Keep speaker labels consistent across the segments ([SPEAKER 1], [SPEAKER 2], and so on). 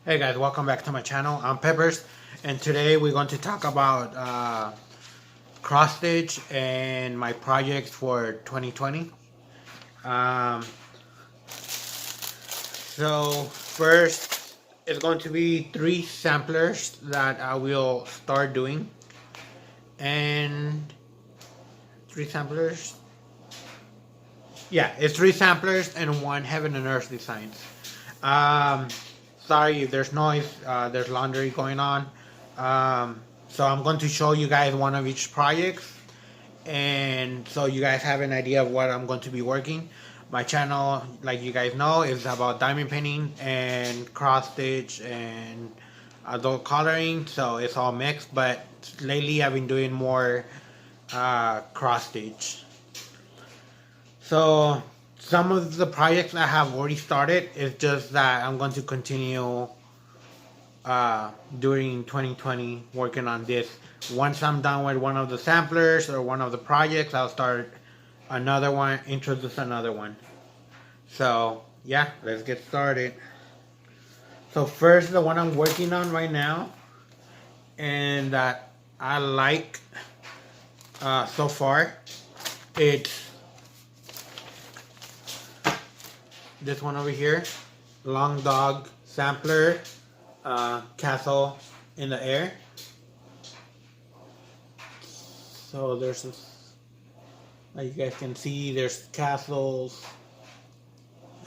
[SPEAKER 1] Hey guys, welcome back to my channel. I'm Peppers, and today we're going to talk about cross stitch and my projects for 2020. So first, it's going to be 3 samplers that I will start doing, and 3 samplers. Yeah, it's 3 samplers and 1 heaven and earth designs. Um, Sorry if there's noise. There's laundry going on. So I'm going to show you guys one of each project, and so you guys have an idea of what I'm going to be working. My channel, like you guys know, is about diamond painting and cross stitch and adult coloring. So it's all mixed. But lately, I've been doing more cross stitch. So some of the projects I have already started. It's just that I'm going to continue during 2020 working on this. Once I'm done with one of the samplers or one of the projects, I'll start another one, introduce another one. So yeah, let's get started. So first, the one I'm working on right now and that I like so far, it's this one over here, long dog sampler, castle in the air. So there's this, like you guys can see, there's castles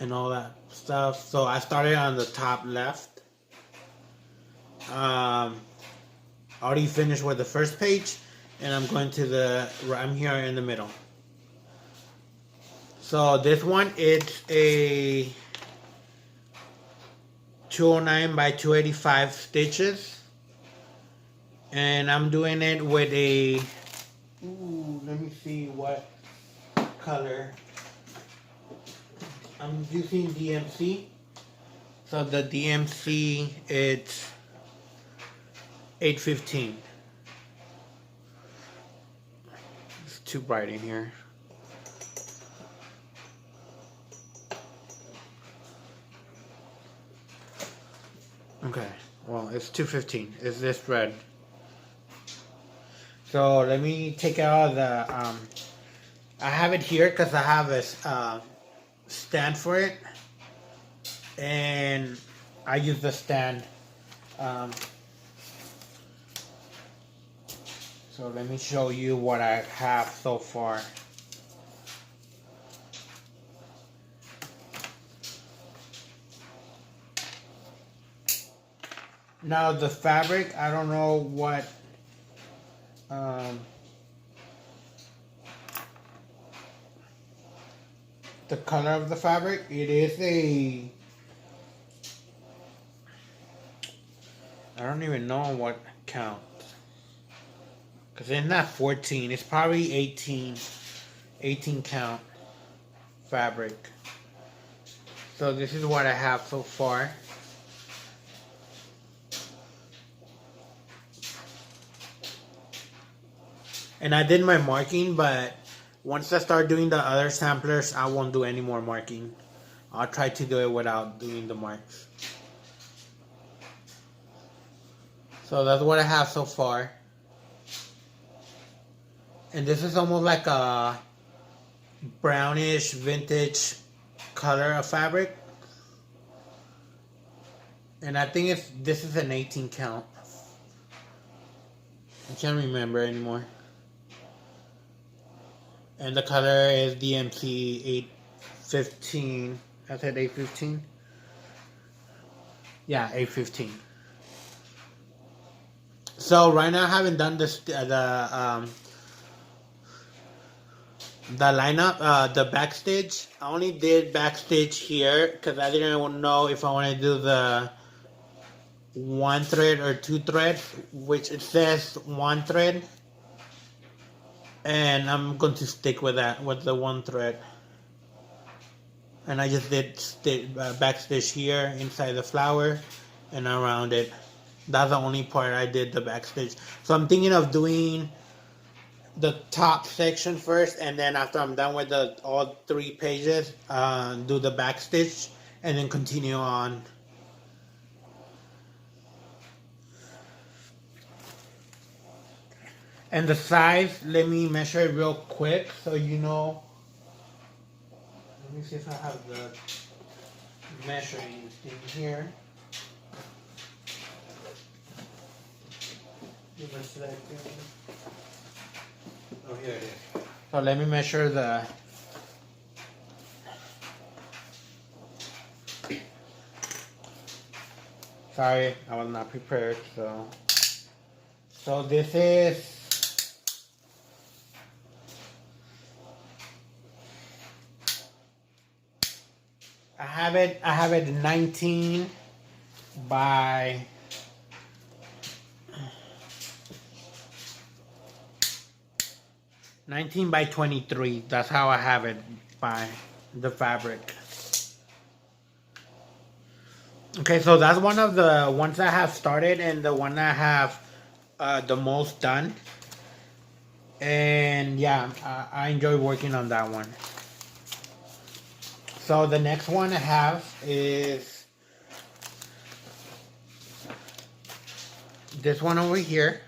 [SPEAKER 1] and all that stuff. So I started on the top left. Already finished with the first page, and I'm going to I'm here in the middle. So this one, it's a 209 by 285 stitches, and I'm doing it with a let me see what color. I'm using DMC. So the DMC, it's 815. It's too bright in here. Okay, well, it's 215. It's this red. So let me take out the I have it here because I have a stand for it, and I use the stand. So let me show you what I have so far. Now the fabric, I don't know what the color of the fabric. It is a, I don't even know what count, because it's not 14, it's probably 18 count fabric. So this is what I have so far. And I did my marking, but once I start doing the other samplers, I won't do any more marking. I'll try to do it without doing the marks. So that's what I have so far. And this is almost like a brownish vintage color of fabric. And I think this is an 18 count. I can't remember anymore. And the color is DMC 815. I said 815? Yeah, 815. So right now I haven't done this, the lineup, the backstage. I only did backstage here because I didn't know if I want to do the 1 thread or 2 thread, which it says 1 thread. And I'm going to stick with that, with the 1 thread. And I just did backstitch here inside the flower and around it. That's the only part I did the backstitch. So I'm thinking of doing the top section first, and then after I'm done with all 3 pages, do the backstitch, and then continue on And the size, let me measure it real quick so you know. Let me see if I have the measuring thing here. Give a second. Oh, here it is. So let me measure the. Sorry, I was not prepared. So this is. I have it 19 by 23. That's how I have it by the fabric. Okay, so that's one of the ones I have started and the one I have the most done. And yeah, I enjoy working on that one. So the next one I have is this one over here,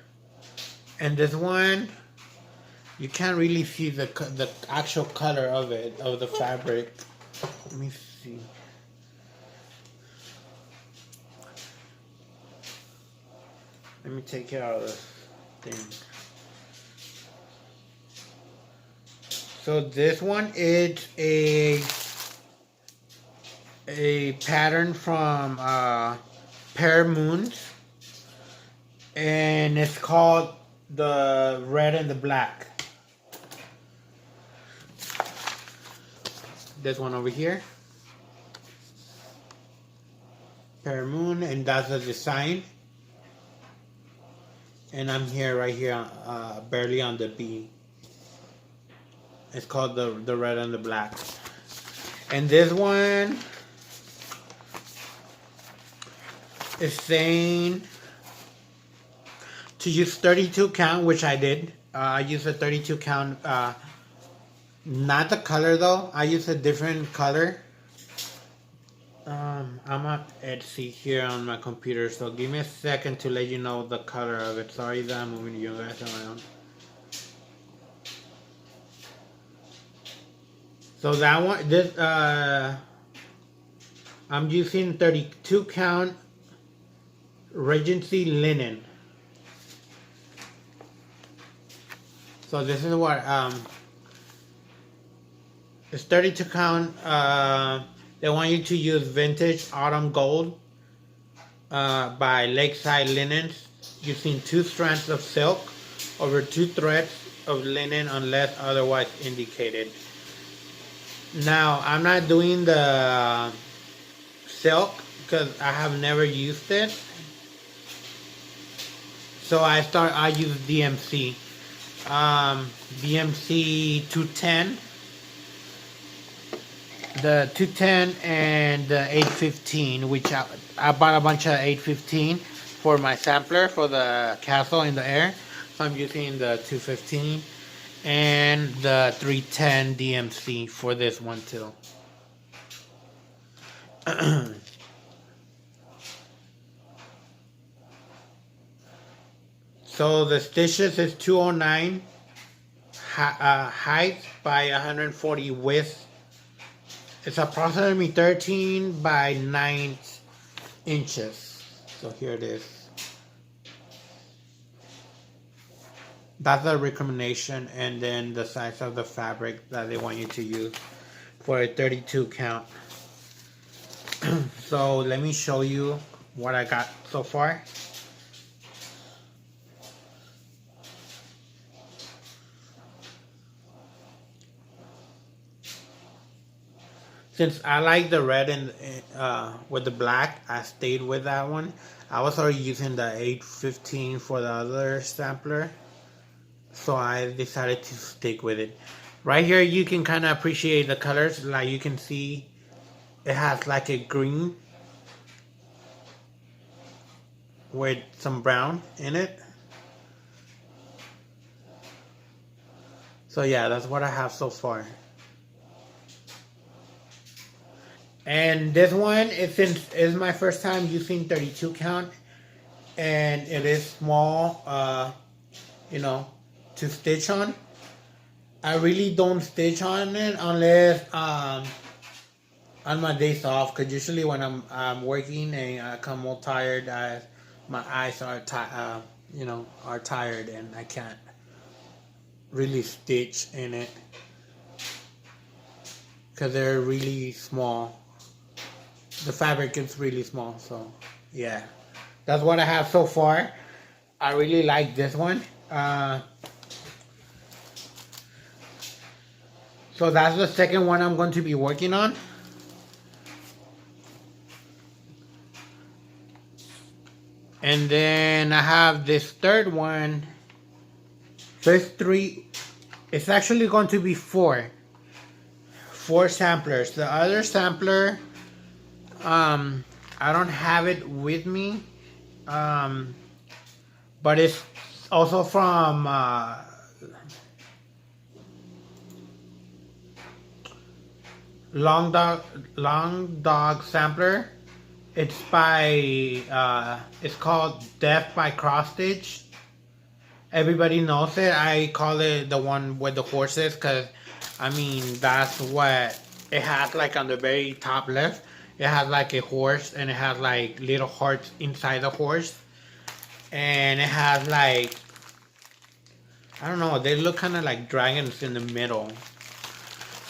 [SPEAKER 1] and this one you can't really see the actual color of it, of the fabric. Let me see. Let me take it out of this thing. So this one is a pattern from Pear Moons, and it's called the red and the black. This one over here, Pear Moon, and that's the design. And I'm here, right here, barely on the B. It's called the red and the black. And this one is saying to use 32 count, which I did. I used a 32 count, not the color though. I used a different color. I'm on Etsy here on my computer, so give me a second to let you know the color of it. Sorry that I'm moving you guys around. So that one, this I'm using 32 count Regency linen. So this is what it's 32 count. They want you to use vintage autumn gold by Lakeside Linens, using 2 strands of silk over 2 threads of linen unless otherwise indicated. Now I'm not doing the silk because I have never used it. So I use DMC. DMC 210. The 210 and the 815, which I bought a bunch of 815 for my sampler for the castle in the air. So I'm using the 215 and the 310 DMC for this one too. So the stitches is 209 height by 140 width. It's approximately 13 by 9 inches. So here it is. That's the recommendation, and then the size of the fabric that they want you to use for a 32 count. So let me show you what I got so far. Since I like the red and with the black, I stayed with that one. I was already using the 815 for the other sampler, so I decided to stick with it. Right here you can kind of appreciate the colors. Like you can see it has like a green with some brown in it. So yeah, that's what I have so far. And this one, since it's my first time using 32 count, and it is small, you know, to stitch on. I really don't stitch on it unless on my days off, because usually when I'm working and I come all tired, my eyes are are tired, and I can't really stitch in it because they're really small. The fabric is really small, so yeah, that's what I have so far. I really like this one. So that's the second one I'm going to be working on. And then I have this third one. So it's three. It's actually going to be four samplers. The other sampler, I don't have it with me, but it's also from Long Dog Sampler. It's by it's called Death by Cross Stitch. Everybody knows it. I call it the one with the horses because, I mean, that's what it has. Like on the very top left, it has like a horse, and it has like little hearts inside the horse, and it has like, I don't know, they look kind of like dragons in the middle.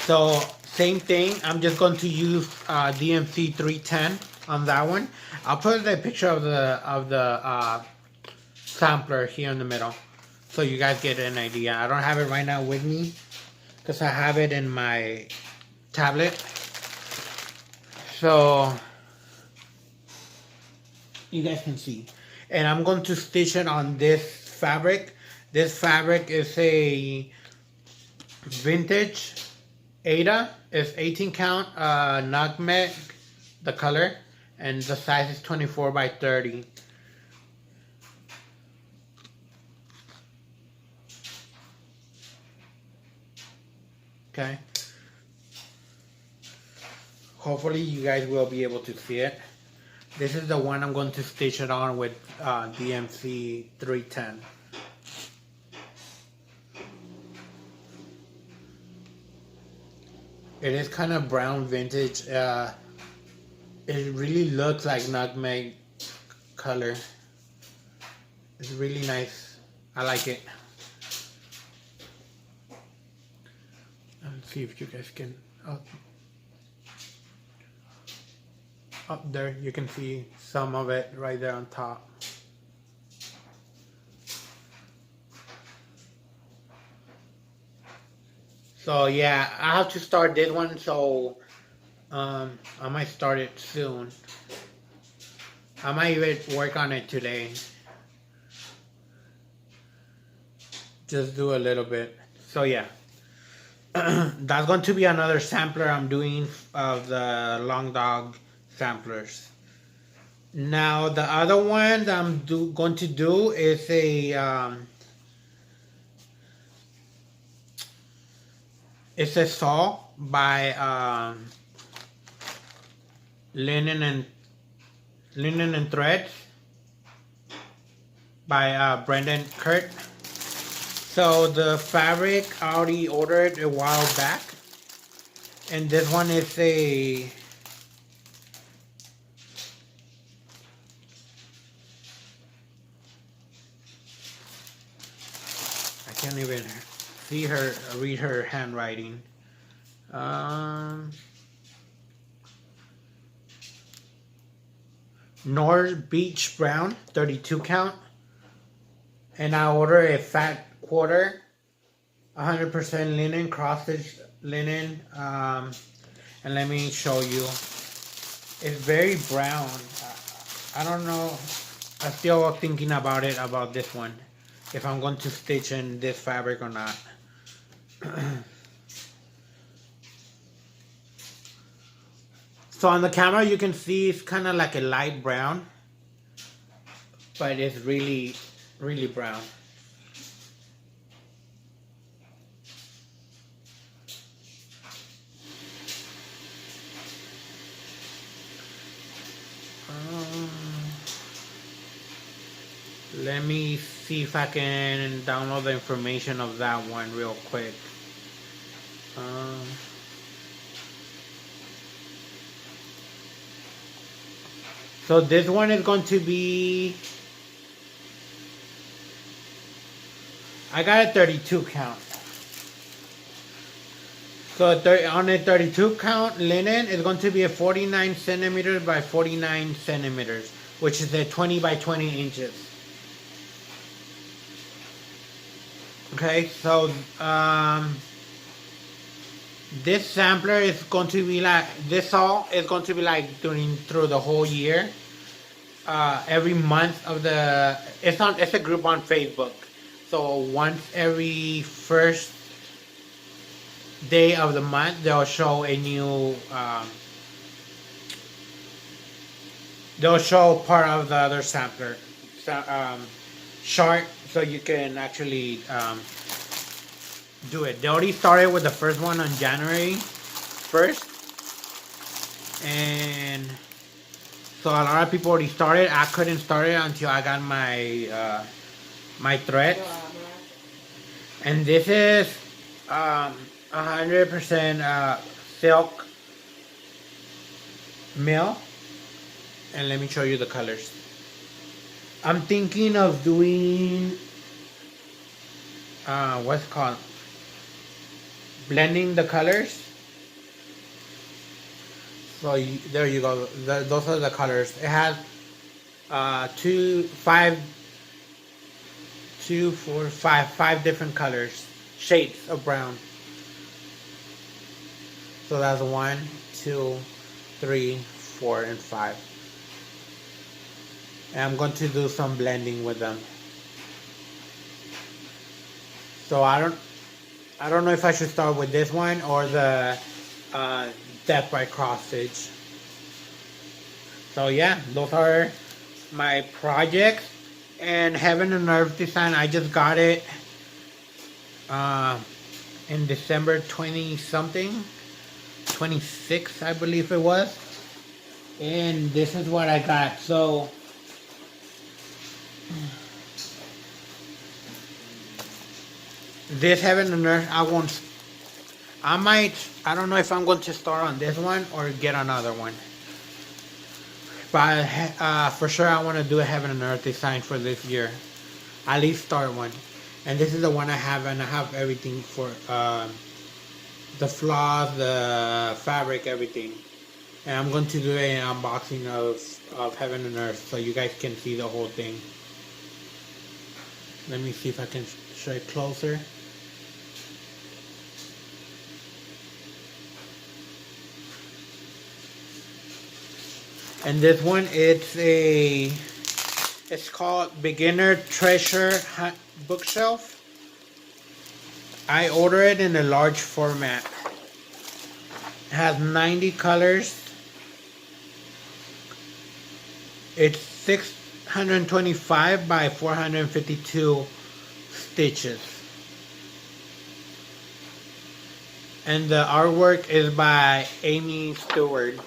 [SPEAKER 1] So same thing, I'm just going to use DMC 310 on that one. I'll put a picture of the sampler here in the middle, so you guys get an idea. I don't have it right now with me because I have it in my tablet. So you guys can see. And I'm going to stitch it on this fabric. This fabric is a vintage Ada. It's 18 count nutmeg, the color, and the size is 24 by 30. Okay. Hopefully you guys will be able to see it. This is the one I'm going to stitch it on with DMC 310. It is kind of brown vintage. It really looks like nutmeg color. It's really nice. I like it. Let's see if you guys can. Up there, you can see some of it right there on top. So yeah, I have to start this one, so I might start it soon. I might even work on it today. Just do a little bit. So yeah, that's going to be another sampler I'm doing of the Long Dog samplers. Now the other one that I'm going to do is a it's a saw by Linen and Threads by Brendan Kurt. So the fabric I already ordered a while back, and this one is a I can't even read her handwriting. North Beach Brown, 32 count. And I ordered a fat quarter, 100% linen, cross-stitch linen. And let me show you. It's very brown. I don't know. I'm still thinking about this one, if I'm going to stitch in this fabric or not. So on the camera you can see it's kind of like a light brown, but it's really, really brown. let me see if I can download the information of that one real quick. So this one is going to be, I got a 32 count. So on a 32 count linen, it's going to be a 49 centimeters by 49 centimeters, which is a 20 by 20 inches. Okay, so this sampler is going to be like, this all is going to be like through the whole year. Every month of the, it's a group on Facebook. So once every first day of the month, they'll show a new, they'll show part of the other sampler chart, so you can actually do it. They already started with the first one on January 1st, and so a lot of people already started. I couldn't start it until I got my my thread, and this is 100% silk mill. And let me show you the colors. I'm thinking of doing what's it called, blending the colors. So there you go. Those are the colors. It has 5 different colors, shades of brown. So that's 1, 2, 3, 4, and 5. And I'm going to do some blending with them. So I don't know if I should start with this one or the depth by cross stitch. So yeah, those are my projects. And Heaven and Earth design, I just got it in December 20-something, 26 I believe it was. And this is what I got. So this Heaven and Earth, I don't know if I'm going to start on this one or get another one. But for sure I want to do a Heaven and Earth design for this year. At least start one. And this is the one I have, and I have everything for the floss, the fabric, everything. And I'm going to do an unboxing of Heaven and Earth so you guys can see the whole thing. Let me see if I can show it closer. And this one, it's called Beginner Treasure Bookshelf. I ordered it in a large format. It has 90 colors. It's 625 by 452 stitches. And the artwork is by Amy Stewart.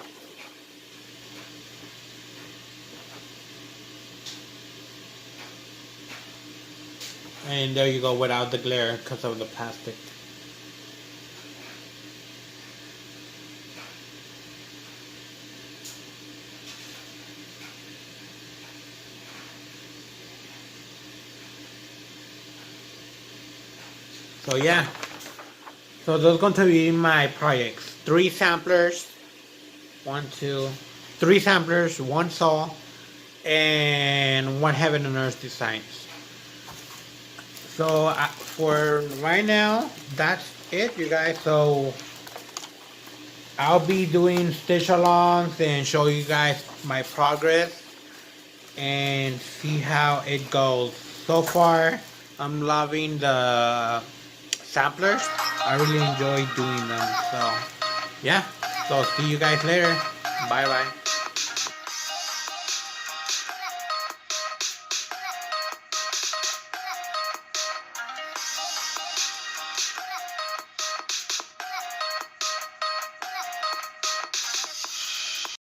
[SPEAKER 1] And there you go, without the glare because of the plastic. So yeah, so those are going to be my projects. 3 samplers, 3 samplers, 1 saw, and 1 Heaven and Earth designs. So for right now, that's it, you guys. So I'll be doing stitch alongs and show you guys my progress and see how it goes. So far, I'm loving the samplers. I really enjoy doing them. So yeah, so see you guys later. Bye bye.